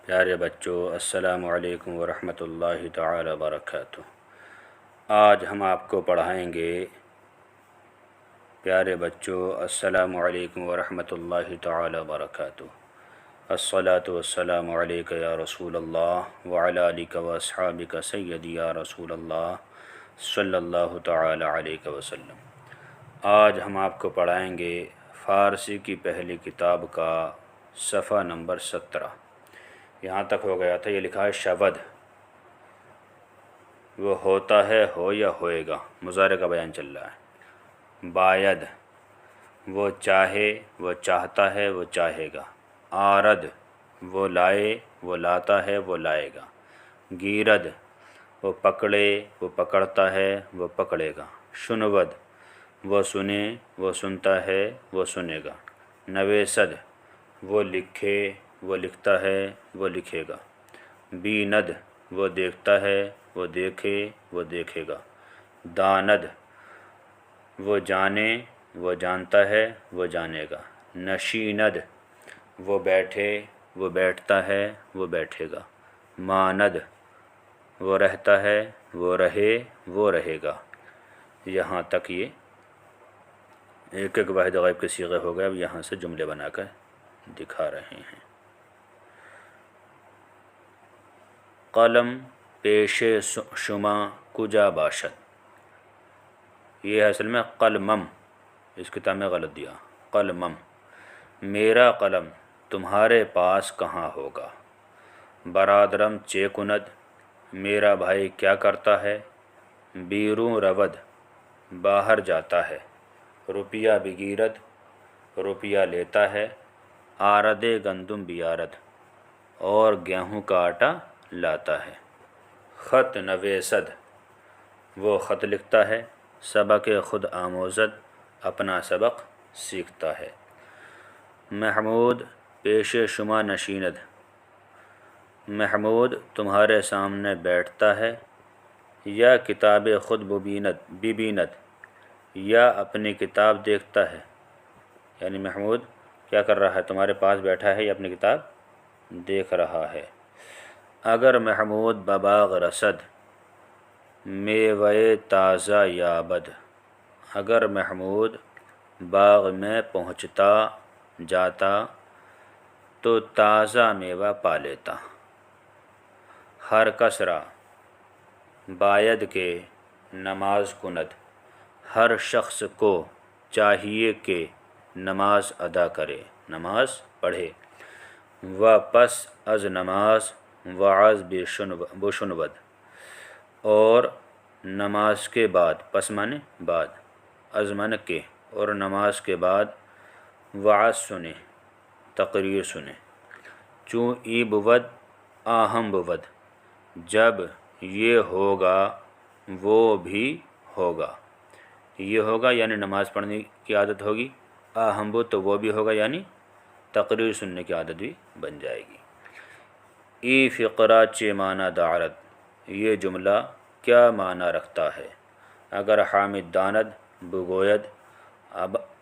پیارے بچوں، السلام علیکم ورحمۃ اللہ تعالی وبرکاتہ۔ آج ہم آپ کو پڑھائیں گے پیارے بچوں، السلام علیکم ورحمۃ اللہ تعالی وبرکاتہ۔ الصلاۃ والسلام علیک یا رسول اللہ وعلی آلک واصحابک سیدی یا رسول اللہ صلی اللہ تعالی علیہ وسلم۔ آج ہم آپ کو پڑھائیں گے فارسی کی پہلی کتاب کا صفحہ نمبر 17۔ یہاں تک ہو گیا تھا، یہ لکھا ہے شود، وہ ہوتا ہے، ہو یا ہوئے گا، مضارع کا بیان چل رہا ہے۔ باید، وہ چاہے، وہ چاہتا ہے، وہ چاہے گا۔ آرد، وہ لائے، وہ لاتا ہے، وہ لائے گا۔ گیرد، وہ پکڑے، وہ پکڑتا ہے، وہ پکڑے گا۔ شنود، وہ سنے، وہ سنتا ہے، وہ سنے گا۔ نویسد، وہ لکھے، وہ لکھتا ہے، وہ لکھے گا۔ بیند، وہ دیکھتا ہے، وہ دیکھے، وہ دیکھے گا۔ داند، وہ جانے، وہ جانتا ہے، وہ جانے گا۔ نشیند، وہ بیٹھے، وہ بیٹھتا ہے، وہ بیٹھے گا۔ ماند، وہ رہتا ہے، وہ رہے، وہ رہے گا۔ یہاں تک یہ ایک ایک واحد غائب کے صیغے ہو گئے۔ اب یہاں سے جملے بنا کر دکھا رہے ہیں۔ قلم پیش شما کجا باشد، یہ ہے اصل میں قلمم، اس کتاب میں غلط دیا، قلمم۔ میرا قلم تمہارے پاس کہاں ہوگا۔ برادرم چے کند، میرا بھائی کیا کرتا ہے۔ بیروں رود، باہر جاتا ہے۔ روپیہ بگیرد، روپیہ لیتا ہے۔ آرد گندم بیارد، اور گیہوں کا آٹا لاتا ہے۔ خط نویسد، وہ خط لکھتا ہے۔ سبق خود آموزد، اپنا سبق سیکھتا ہے۔ محمود پیش شما نشیند، محمود تمہارے سامنے بیٹھتا ہے۔ یا کتاب خود ببیند، یا اپنی کتاب دیکھتا ہے، یعنی محمود کیا کر رہا ہے، تمہارے پاس بیٹھا ہے یا اپنی کتاب دیکھ رہا ہے۔ اگر محمود بباغ رسد، میوہ تازہ یابد، اگر محمود باغ میں پہنچتا جاتا تو تازہ میوہ پا لیتا۔ ہر کسرہ، باید کے نماز کند، ہر شخص کو چاہیے کہ نماز ادا کرے، نماز پڑھے۔ و پس از نماز وعظ بشنود، اور نماز کے بعد، پس مانے بعد، از مانے کے، اور نماز کے بعد وعظ سنے، تقریر سنے۔ چوں ای بود آہم بود، جب یہ ہوگا وہ بھی ہوگا۔ یہ ہوگا یعنی نماز پڑھنے کی عادت ہوگی، آہم بود تو وہ بھی ہوگا یعنی تقریر سننے کی عادت بھی بن جائے گی۔ ای فقرہ چے معنی دارد، یہ جملہ کیا معنی رکھتا ہے۔ اگر حامد داند بگوید،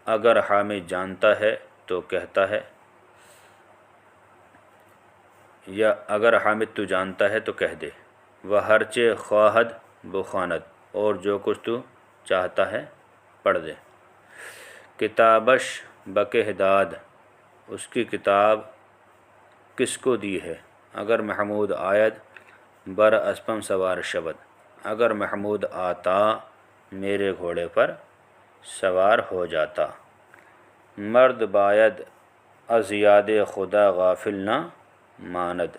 اگر حامد جانتا ہے تو کہتا ہے، یا اگر حامد تو جانتا ہے تو کہہ دے۔ وہ ہرچے خواہد بخواند، اور جو کچھ تو چاہتا ہے پڑھ دے۔ کتابش بکہداد، اس کی کتاب کس کو دی ہے۔ اگر محمود آید بر اسپم سوار شود، اگر محمود آتا میرے گھوڑے پر سوار ہو جاتا۔ مرد باید از یاد خدا غافل نہ ماند،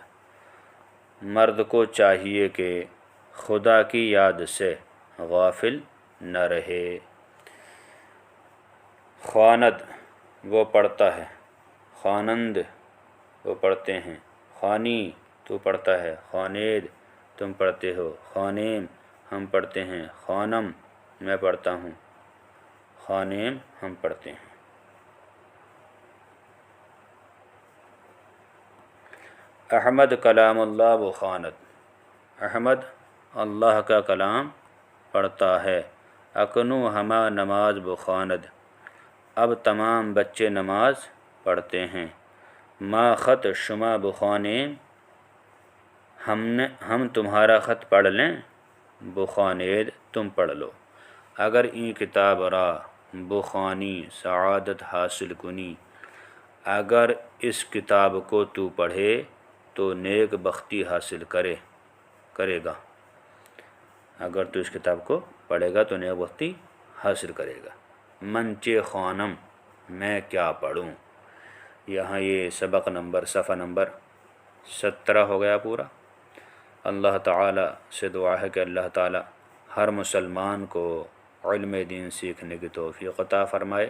مرد کو چاہیے کہ خدا کی یاد سے غافل نہ رہے۔ خواند، وہ پڑھتا ہے۔ خوانند، وہ پڑھتے ہیں۔ خوانی، تو پڑھتا ہے۔ خوانید، تم پڑھتے ہو۔ خوانیم، ہم پڑھتے ہیں۔ خوانم، میں پڑھتا ہوں۔ خوانیم، ہم پڑھتے ہیں۔ احمد کلام اللہ بخواند، احمد اللہ کا کلام پڑھتا ہے۔ اکنو ہما نماز بخواند، اب تمام بچے نماز پڑھتے ہیں۔ ما خط شما بخوانیم، ہم تمہارا خط پڑھ لیں بخوانید تم پڑھ لو اگر این کتاب را بخوانی سعادت حاصل کنی اگر اس کتاب کو تو پڑھے تو نیک بختی حاصل کرے گا اگر تو اس کتاب کو پڑھے گا تو نیک بختی حاصل کرے گا منچے خوانم میں کیا پڑھوں یہاں یہ سبق نمبر صفحہ نمبر 17 ہو گیا پورا۔ اللہ تعالیٰ سے دعا ہے کہ اللہ تعالیٰ ہر مسلمان کو علم دین سیکھنے کی توفیق عطا فرمائے،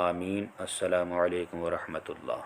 آمین۔ السلام علیکم ورحمۃ اللہ۔